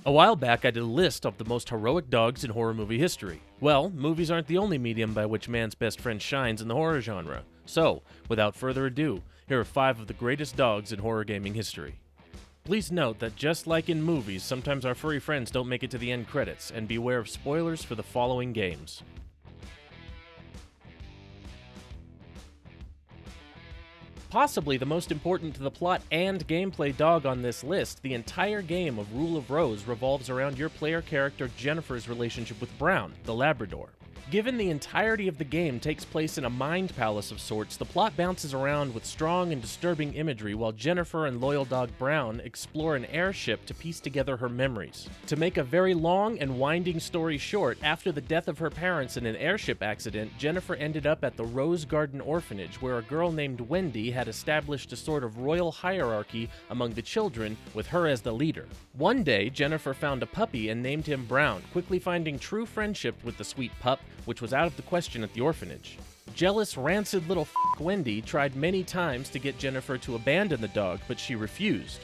A while back, I did a list of the most heroic dogs in horror movie history. Well, movies aren't the only medium by which man's best friend shines in the horror genre. So, without further ado, here are 5 of the greatest dogs in horror gaming history. Please note that just like in movies, sometimes our furry friends don't make it to the end credits, and beware of spoilers for the following games. Possibly the most important to the plot and gameplay dog on this list, the entire game of Rule of Rose revolves around your player character Jennifer's relationship with Brown, the Labrador. Given the entirety of the game takes place in a mind palace of sorts, the plot bounces around with strong and disturbing imagery while Jennifer and loyal dog Brown explore an airship to piece together her memories. To make a very long and winding story short, after the death of her parents in an airship accident, Jennifer ended up at the Rose Garden Orphanage, where a girl named Wendy had established a sort of royal hierarchy among the children, with her as the leader. One day, Jennifer found a puppy and named him Brown, quickly finding true friendship with the sweet pup, which was out of the question at the orphanage. Jealous, rancid little Wendy tried many times to get Jennifer to abandon the dog, but she refused.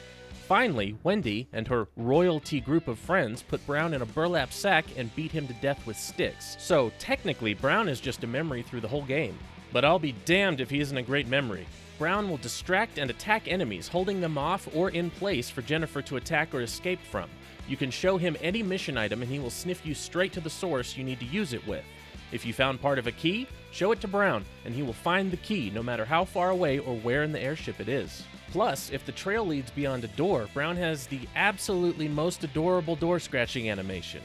Finally, Wendy and her royalty group of friends put Brown in a burlap sack and beat him to death with sticks. So technically, Brown is just a memory through the whole game. But I'll be damned if he isn't a great memory. Brown will distract and attack enemies, holding them off or in place for Jennifer to attack or escape from. You can show him any mission item and he will sniff you straight to the source you need to use it with. If you found part of a key, show it to Brown, and he will find the key no matter how far away or where in the airship it is. Plus, if the trail leads beyond a door, Brown has the absolutely most adorable door scratching animation.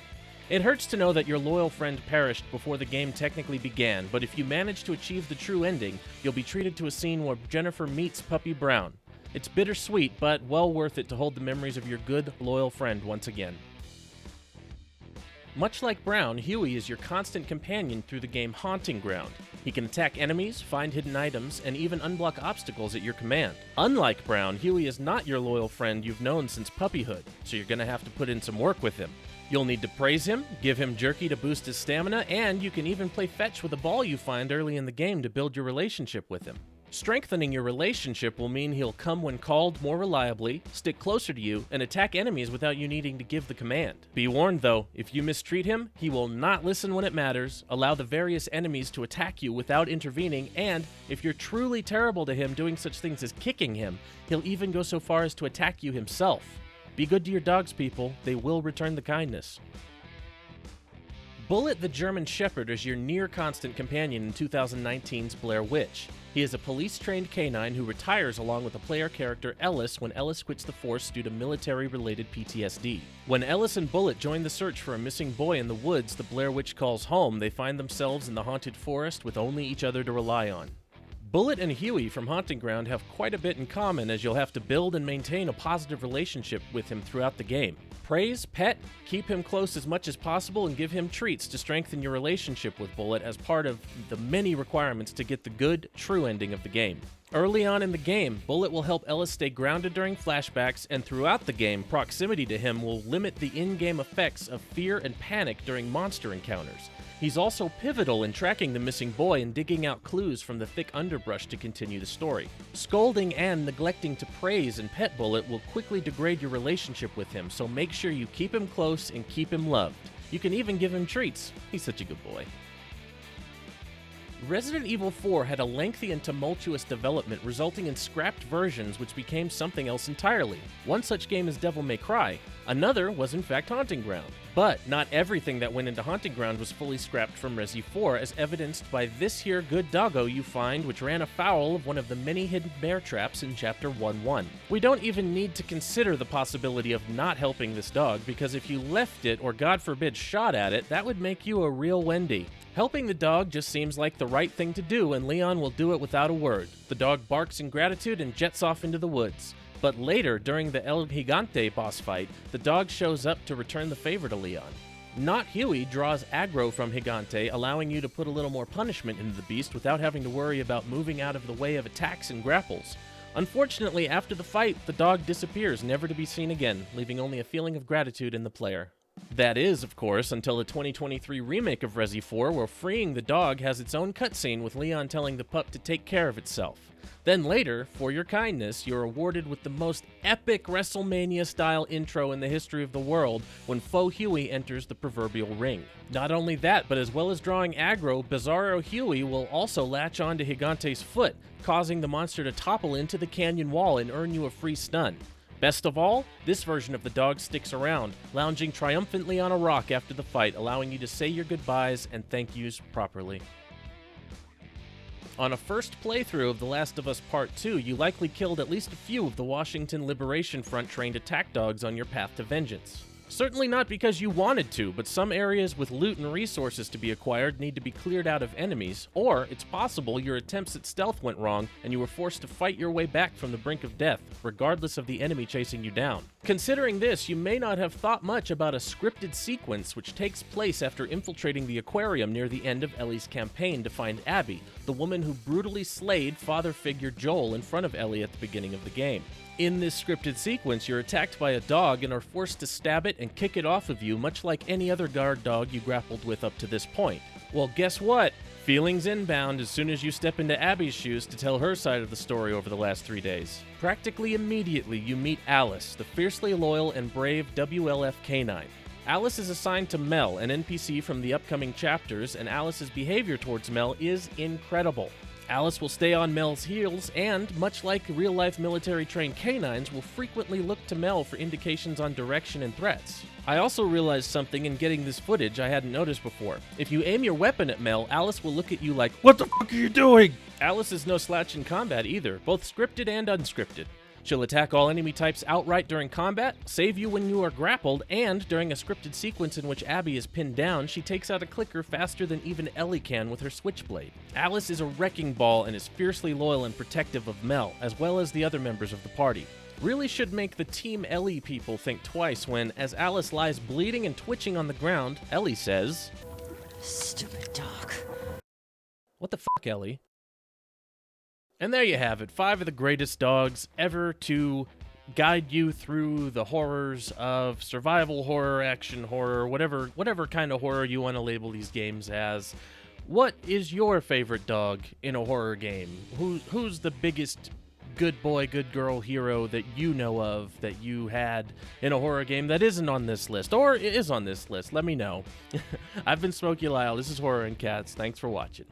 It hurts to know that your loyal friend perished before the game technically began, but if you manage to achieve the true ending, you'll be treated to a scene where Jennifer meets Puppy Brown. It's bittersweet, but well worth it to hold the memories of your good, loyal friend once again. Much like Brown, Hewie is your constant companion through the game Haunting Ground. He can attack enemies, find hidden items, and even unblock obstacles at your command. Unlike Brown, Hewie is not your loyal friend you've known since puppyhood, so you're gonna have to put in some work with him. You'll need to praise him, give him jerky to boost his stamina, and you can even play fetch with a ball you find early in the game to build your relationship with him. Strengthening your relationship will mean he'll come when called more reliably, stick closer to you, and attack enemies without you needing to give the command. Be warned though, if you mistreat him, he will not listen when it matters, allow the various enemies to attack you without intervening, and if you're truly terrible to him doing such things as kicking him, he'll even go so far as to attack you himself. Be good to your dogs, people. They will return the kindness. Bullet the German Shepherd is your near-constant companion in 2019's Blair Witch. He is a police-trained canine who retires along with the player character Ellis when Ellis quits the force due to military-related PTSD. When Ellis and Bullet join the search for a missing boy in the woods the Blair Witch calls home, they find themselves in the haunted forest with only each other to rely on. Bullet and Hewie from Haunting Ground have quite a bit in common, as you'll have to build and maintain a positive relationship with him throughout the game. Praise, pet, keep him close as much as possible, and give him treats to strengthen your relationship with Bullet as part of the many requirements to get the good, true ending of the game. Early on in the game, Bullet will help Ellis stay grounded during flashbacks, and throughout the game, proximity to him will limit the in-game effects of fear and panic during monster encounters. He's also pivotal in tracking the missing boy and digging out clues from the thick underbrush to continue the story. Scolding and neglecting to praise and pet Bullet will quickly degrade your relationship with him, so make sure you keep him close and keep him loved. You can even give him treats. He's such a good boy. Resident Evil 4 had a lengthy and tumultuous development, resulting in scrapped versions which became something else entirely. One such game is Devil May Cry. Another was in fact Haunting Ground. But not everything that went into Haunting Ground was fully scrapped from Resi 4, as evidenced by this here good doggo you find, which ran afoul of one of the many hidden bear traps in Chapter 1-1. We don't even need to consider the possibility of not helping this dog, because if you left it, or God forbid shot at it, that would make you a real Wendy. Helping the dog just seems like the right thing to do, and Leon will do it without a word. The dog barks in gratitude and jets off into the woods. But later, during the El Gigante boss fight, the dog shows up to return the favor to Leon. Not Hewie draws aggro from Gigante, allowing you to put a little more punishment into the beast without having to worry about moving out of the way of attacks and grapples. Unfortunately, after the fight, the dog disappears, never to be seen again, leaving only a feeling of gratitude in the player. That is, of course, until a 2023 remake of Resi 4 where freeing the dog has its own cutscene with Leon telling the pup to take care of itself. Then later, for your kindness, you're awarded with the most epic WrestleMania-style intro in the history of the world when Foe Hewie enters the proverbial ring. Not only that, but as well as drawing aggro, Bizarro Hewie will also latch onto Gigante's foot, causing the monster to topple into the canyon wall and earn you a free stun. Best of all, this version of the dog sticks around, lounging triumphantly on a rock after the fight, allowing you to say your goodbyes and thank yous properly. On a first playthrough of The Last of Us Part 2, you likely killed at least a few of the Washington Liberation Front trained attack dogs on your path to vengeance. Certainly not because you wanted to, but some areas with loot and resources to be acquired need to be cleared out of enemies, or it's possible your attempts at stealth went wrong and you were forced to fight your way back from the brink of death, regardless of the enemy chasing you down. Considering this, you may not have thought much about a scripted sequence which takes place after infiltrating the aquarium near the end of Ellie's campaign to find Abby, the woman who brutally slayed father figure Joel in front of Ellie at the beginning of the game. In this scripted sequence, you're attacked by a dog and are forced to stab it and kick it off of you, much like any other guard dog you grappled with up to this point. Well, guess what? Feelings inbound as soon as you step into Abby's shoes to tell her side of the story over the last 3 days. Practically immediately, you meet Alice, the fiercely loyal and brave WLF canine. Alice is assigned to Mel, an NPC from the upcoming chapters, and Alice's behavior towards Mel is incredible. Alice will stay on Mel's heels and, much like real-life military-trained canines, will frequently look to Mel for indications on direction and threats. I also realized something in getting this footage I hadn't noticed before. If you aim your weapon at Mel, Alice will look at you like, "What the fuck are you doing?" Alice is no slouch in combat either, both scripted and unscripted. She'll attack all enemy types outright during combat, save you when you are grappled, and during a scripted sequence in which Abby is pinned down, she takes out a clicker faster than even Ellie can with her switchblade. Alice is a wrecking ball and is fiercely loyal and protective of Mel, as well as the other members of the party. Really should make the Team Ellie people think twice when, as Alice lies bleeding and twitching on the ground, Ellie says, "Stupid dog." "What the fuck, Ellie?" And there you have it, 5 of the greatest dogs ever to guide you through the horrors of survival horror, action horror, whatever kind of horror you want to label these games as. What is your favorite dog in a horror game? Who's the biggest good boy, good girl hero that you know of that you had in a horror game that isn't on this list, or is on this list? Let me know. I've been Smokey Lyle. This is Horror and Cats. Thanks for watching.